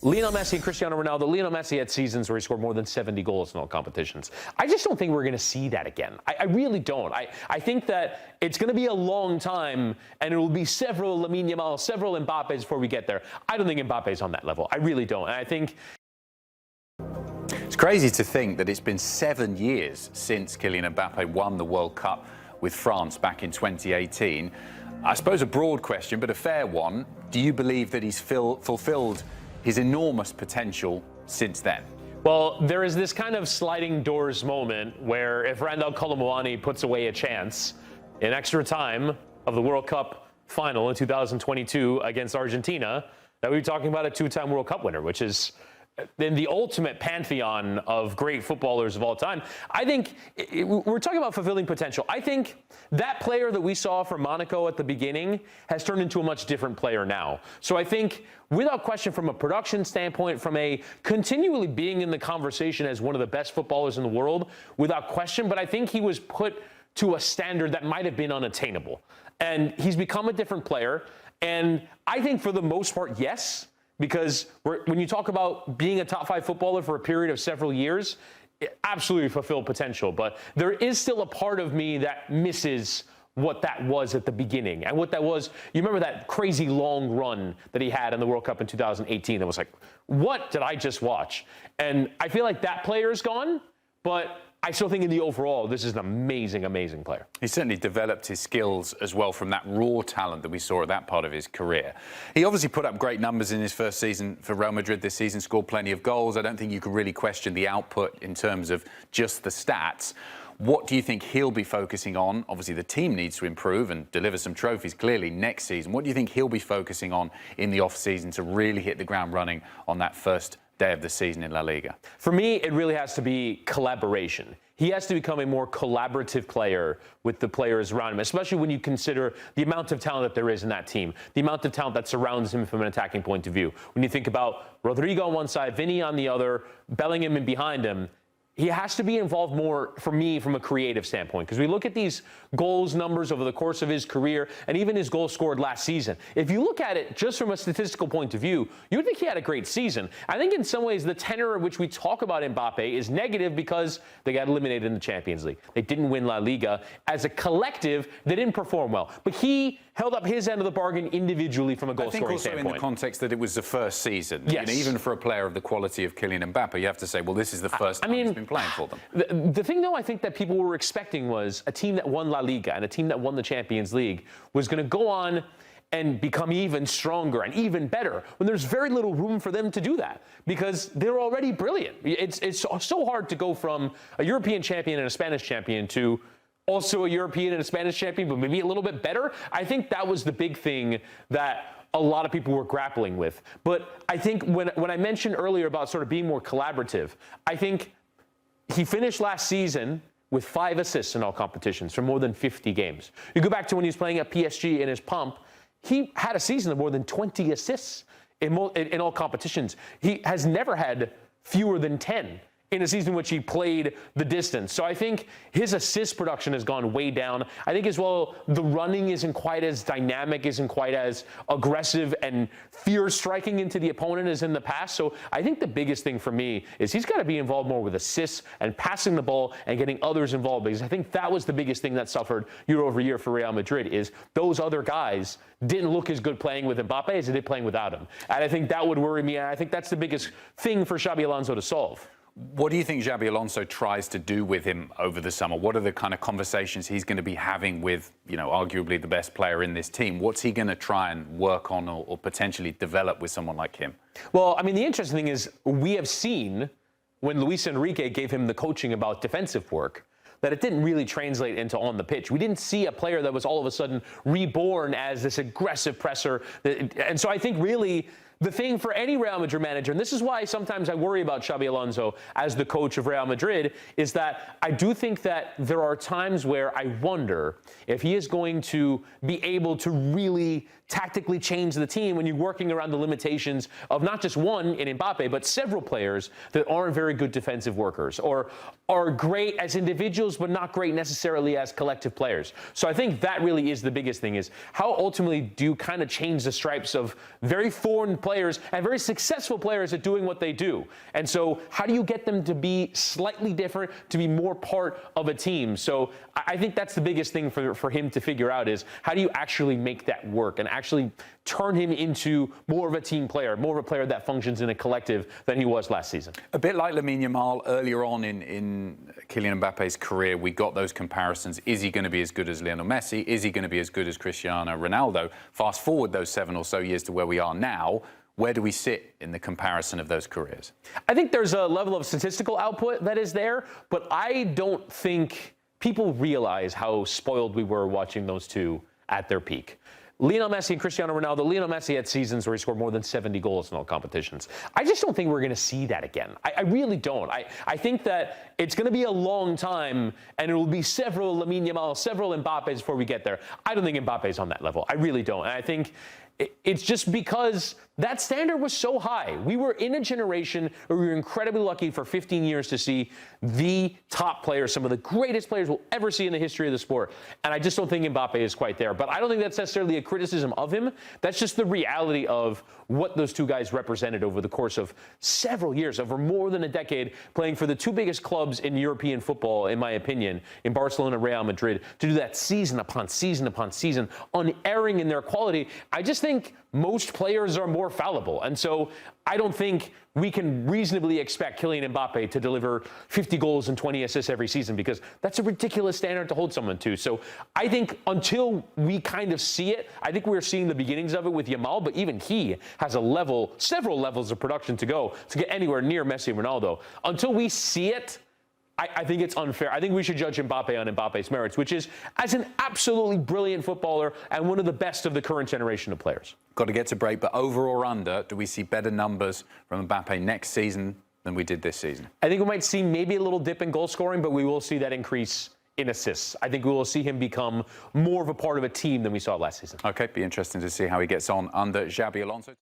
Lionel Messi and Cristiano Ronaldo. Lionel Messi had seasons where he scored more than 70 goals in all competitions. I just don't think we're going to see that again. I really don't. I think that it's going to be a long time, and it will be several Lamine Yamal, several Mbappés before we get there. I don't think Mbappe's on that level. I really don't. And I think it's crazy to think that it's been 7 years since Kylian Mbappé won the World Cup with France back in 2018. I suppose a broad question, but a fair one. Do you believe that he's fulfilled his enormous potential since then? Well, there is this kind of sliding doors moment where if Randall Colomwani puts away a chance in extra time of the World Cup final in 2022 against Argentina, that we'd be talking about a two-time World Cup winner, which is in the ultimate pantheon of great footballers of all time. I think we're talking about fulfilling potential. I think that player that we saw from Monaco at the beginning has turned into a much different player now. So I think without question, from a production standpoint, from a continually being in the conversation as one of the best footballers in the world, without question, but I think he was put to a standard that might have been unattainable. And he's become a different player. And I think for the most part, yes, because when you talk about being a top 5 footballer for a period of several years, it absolutely fulfilled potential. But there is still a part of me that misses what that was at the beginning. And what that was, you remember that crazy long run that he had in the World Cup in 2018 that was like, what did I just watch? And I feel like that player is gone, but I still think in the overall, this is an amazing, amazing player. He certainly developed his skills as well from that raw talent that we saw at that part of his career. He obviously put up great numbers in his first season for Real Madrid this season, scored plenty of goals. I don't think you could really question the output in terms of just the stats. What do you think he'll be focusing on? Obviously, the team needs to improve and deliver some trophies clearly next season. What do you think he'll be focusing on in the off-season to really hit the ground running on that first day of the season in La Liga? For me, it really has to be collaboration. He has to become a more collaborative player with the players around him, especially when you consider the amount of talent that there is in that team, the amount of talent that surrounds him from an attacking point of view. When you think about Rodrigo on one side, Vinny on the other, Bellingham in behind him, he has to be involved more, for me, from a creative standpoint. Because we look at these goals numbers over the course of his career and even his goals scored last season. If you look at it just from a statistical point of view, you would think he had a great season. I think in some ways the tenor in which we talk about Mbappé is negative because they got eliminated in the Champions League. They didn't win La Liga. As a collective, they didn't perform well. But he held up his end of the bargain individually from a goal-scoring standpoint. I think also in the context that it was the first season. Yes. You know, even for a player of the quality of Kylian Mbappé, you have to say, well, this is the first time he's been playing for them. The thing, though, I think that people were expecting was a team that won La Liga and a team that won the Champions League was going to go on and become even stronger and even better when there's very little room for them to do that because they're already brilliant. It's so hard to go from a European champion and a Spanish champion to also a European and a Spanish champion, but maybe a little bit better. I think that was the big thing that a lot of people were grappling with. But I think when I mentioned earlier about sort of being more collaborative, I think he finished last season with 5 assists in all competitions for more than 50 games. You go back to when he was playing at PSG in his pomp, he had a season of more than 20 assists in all competitions. He has never had fewer than 10 in a season in which he played the distance. So I think his assist production has gone way down. I think as well, the running isn't quite as dynamic, isn't quite as aggressive and fierce striking into the opponent as in the past. So I think the biggest thing for me is he's got to be involved more with assists and passing the ball and getting others involved, because I think that was the biggest thing that suffered year over year for Real Madrid is those other guys didn't look as good playing with Mbappé as they did playing without him. And I think that would worry me. And I think that's the biggest thing for Xabi Alonso to solve. What do you think Xabi Alonso tries to do with him over the summer? What are the kind of conversations he's going to be having with, you know, arguably the best player in this team? What's he going to try and work on or potentially develop with someone like him? Well, I mean, the interesting thing is we have seen when Luis Enrique gave him the coaching about defensive work that it didn't really translate into on the pitch. We didn't see a player that was all of a sudden reborn as this aggressive presser. And so I think really the thing for any Real Madrid manager, and this is why sometimes I worry about Xabi Alonso as the coach of Real Madrid, is that I do think that there are times where I wonder if he is going to be able to really tactically change the team when you're working around the limitations of not just one in Mbappé, but several players that aren't very good defensive workers or are great as individuals, but not great necessarily as collective players. So I think that really is the biggest thing, is how ultimately do you kind of change the stripes of very foreign players and very successful players at doing what they do. And so how do you get them to be slightly different, to be more part of a team? So I think that's the biggest thing for him to figure out, is how do you actually make that work and actually turn him into more of a team player, more of a player that functions in a collective than he was last season. A bit like Lamine Yamal earlier on in Kylian Mbappe's career, we got those comparisons. Is he going to be as good as Lionel Messi? Is he going to be as good as Cristiano Ronaldo? Fast forward those 7 or so years to where we are now. Where do we sit in the comparison of those careers? I think there's a level of statistical output that is there, but I don't think people realize how spoiled we were watching those two at their peak. Lionel Messi and Cristiano Ronaldo. Lionel Messi had seasons where he scored more than 70 goals in all competitions. I just don't think we're going to see that again. I really don't. I think that it's going to be a long time, and it will be several Lamine Yamal, several Mbappés before we get there. I don't think Mbappe's on that level. I really don't. And I think it's just because that standard was so high. We were in a generation where we were incredibly lucky for 15 years to see the top players, some of the greatest players we'll ever see in the history of the sport. And I just don't think Mbappé is quite there. But I don't think that's necessarily a criticism of him. That's just the reality of what those two guys represented over the course of several years, over more than a decade, playing for the two biggest clubs in European football, in my opinion, in Barcelona and Real Madrid, to do that season upon season upon season, unerring in their quality. I just think most players are more fallible. And so I don't think we can reasonably expect Kylian Mbappé to deliver 50 goals and 20 assists every season, because that's a ridiculous standard to hold someone to. So I think until we kind of see it, I think we're seeing the beginnings of it with Yamal, but even he has a level, several levels of production to go to get anywhere near Messi and Ronaldo. Until we see it, I think it's unfair. I think we should judge Mbappé on Mbappe's merits, which is as an absolutely brilliant footballer and one of the best of the current generation of players. Got to get to break, but over or under, do we see better numbers from Mbappé next season than we did this season? I think we might see maybe a little dip in goal scoring, but we will see that increase in assists. I think we will see him become more of a part of a team than we saw last season. Okay, be interesting to see how he gets on under Xabi Alonso.